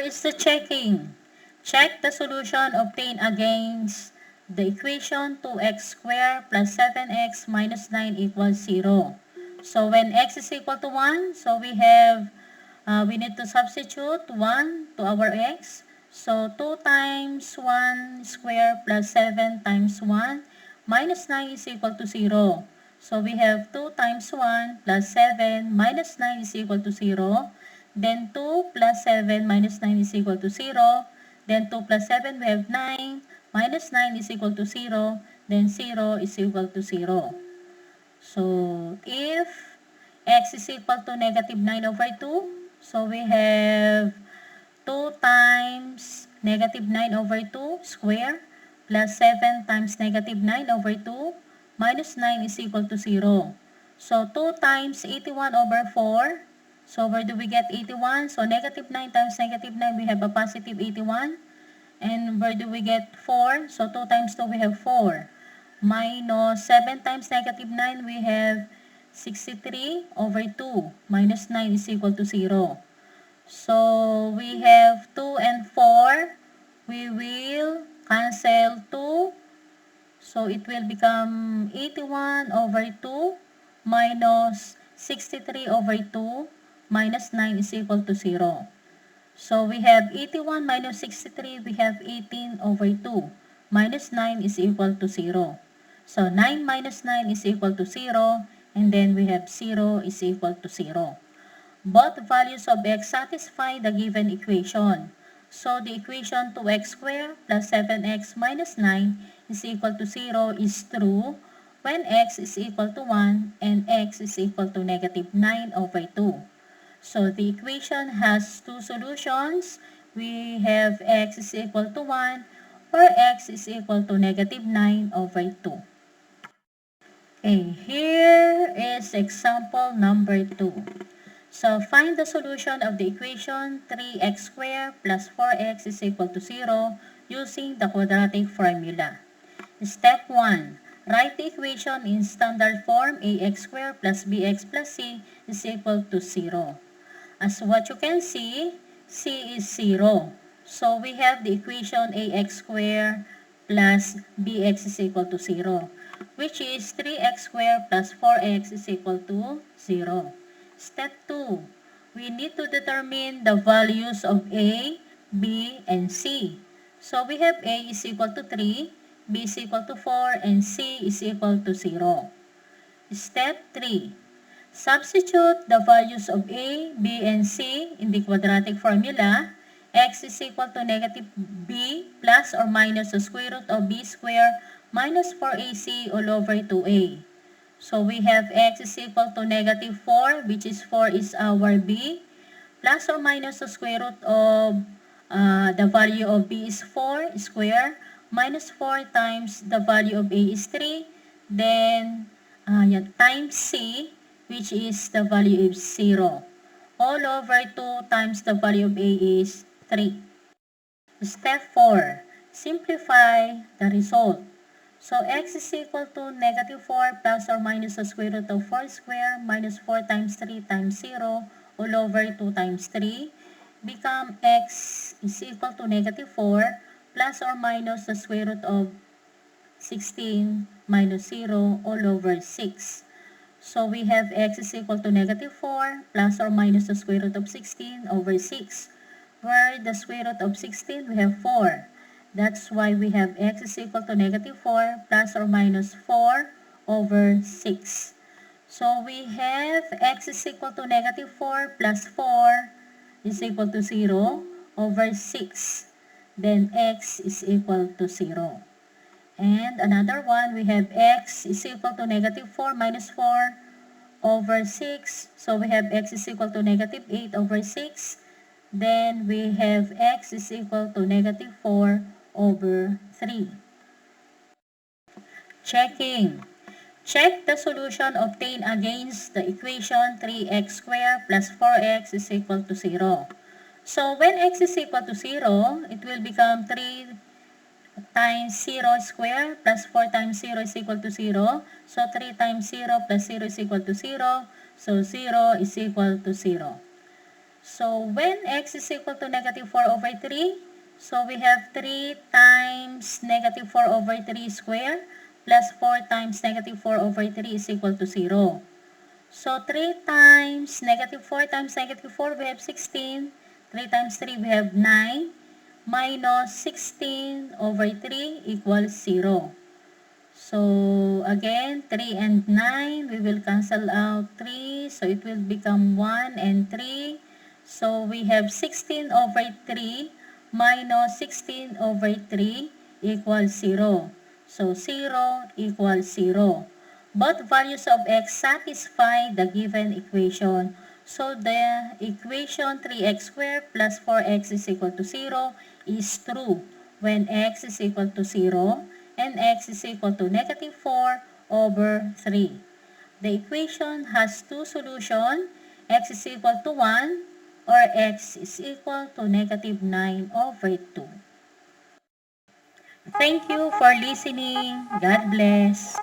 is the checking. Check the solution obtained against the equation 2x squared plus 7x minus 9 equals 0. So when x is equal to 1, so we need to substitute 1 to our x. So 2 times 1 squared plus 7 times 1 minus 9 is equal to 0. So we have 2 times 1 plus 7 minus 9 is equal to 0. Then 2 plus 7 minus 9 is equal to 0. Then 2 plus 7 we have 9. Minus 9 is equal to 0. Then 0 is equal to 0. So if x is equal to negative 9 over 2, so we have 2 times negative 9 over 2 square plus 7 times negative 9 over 2 minus 9 is equal to 0. So 2 times 81 over 4. So where do we get 81? So negative 9 times negative 9, we have a positive 81. And where do we get 4? So 2 times 2, we have 4. Minus 7 times negative 9, we have 63 over 2. Minus 9 is equal to 0. So we have 2 and 4. We will cancel 2. So it will become 81 over 2 minus 63 over 2 minus 9 is equal to 0. So we have 81 minus 63, we have 18 over 2. Minus 9 is equal to 0. So 9 minus 9 is equal to 0, and then we have 0 is equal to 0. Both values of x satisfy the given equation. So the equation 2x squared plus 7x minus 9 is equal to 0 is true when x is equal to 1 and x is equal to negative 9 over 2. So the equation has two solutions. We have x is equal to 1 or x is equal to negative 9 over 2. Okay, here is example number 2. So find the solution of the equation 3x squared plus 4x is equal to 0 using the quadratic formula. Step 1. Write the equation in standard form ax squared plus bx plus c is equal to 0. As what you can see, c is 0. So we have the equation ax squared plus bx is equal to 0, which is 3x squared plus 4x is equal to 0. Step 2. We need to determine the values of a, b, and c. So we have a is equal to 3, b is equal to 4, and c is equal to 0. Step 3. Substitute the values of a, b, and c in the quadratic formula. X is equal to negative b plus or minus the square root of b squared minus 4ac all over 2a. So we have x is equal to negative 4, which is 4 is our b, plus or minus the square root of the value of b is 4 square, minus 4 times the value of a is 3, then times c, which is the value is 0. All over 2 times the value of a is 3. Step 4. Simplify the result. So x is equal to negative 4 plus or minus the square root of 4 square minus 4 times 3 times 0 all over 2 times 3 become x is equal to negative 4 plus or minus the square root of 16 minus 0 all over 6. So we have x is equal to negative 4 plus or minus the square root of 16 over 6. Where the square root of 16 we have 4. That's why we have x is equal to negative 4 plus or minus 4 over 6. So we have x is equal to negative 4 plus 4 is equal to 0 over 6. Then x is equal to 0. And another one, we have x is equal to negative 4 minus 4 over 6. So we have x is equal to negative 8 over 6. Then we have x is equal to negative 4 over 3. Checking. Check the solution obtained against the equation 3x squared plus 4x is equal to 0. So when x is equal to 0, it will become 3 times 0 squared plus 4 times 0 is equal to 0. So 3 times 0 plus 0 is equal to 0. So 0 is equal to 0. So when x is equal to negative 4 over 3, so we have 3 times negative 4 over 3 square plus 4 times negative 4 over 3 is equal to 0. So 3 times negative 4 times negative 4, we have 16. 3 times 3, we have 9. Minus 16 over 3 equals 0. So again, 3 and 9, we will cancel out 3. So it will become 1 and 3. So we have 16 over 3 minus 16 over 3 equals 0. So 0 equals 0. Both values of x satisfy the given equation. So the equation 3x squared plus 4x is equal to 0 is true when x is equal to 0 and x is equal to negative 4 over 3. The equation has two solutions, x is equal to 1 or x is equal to negative 9 over 2. Thank you for listening. God bless.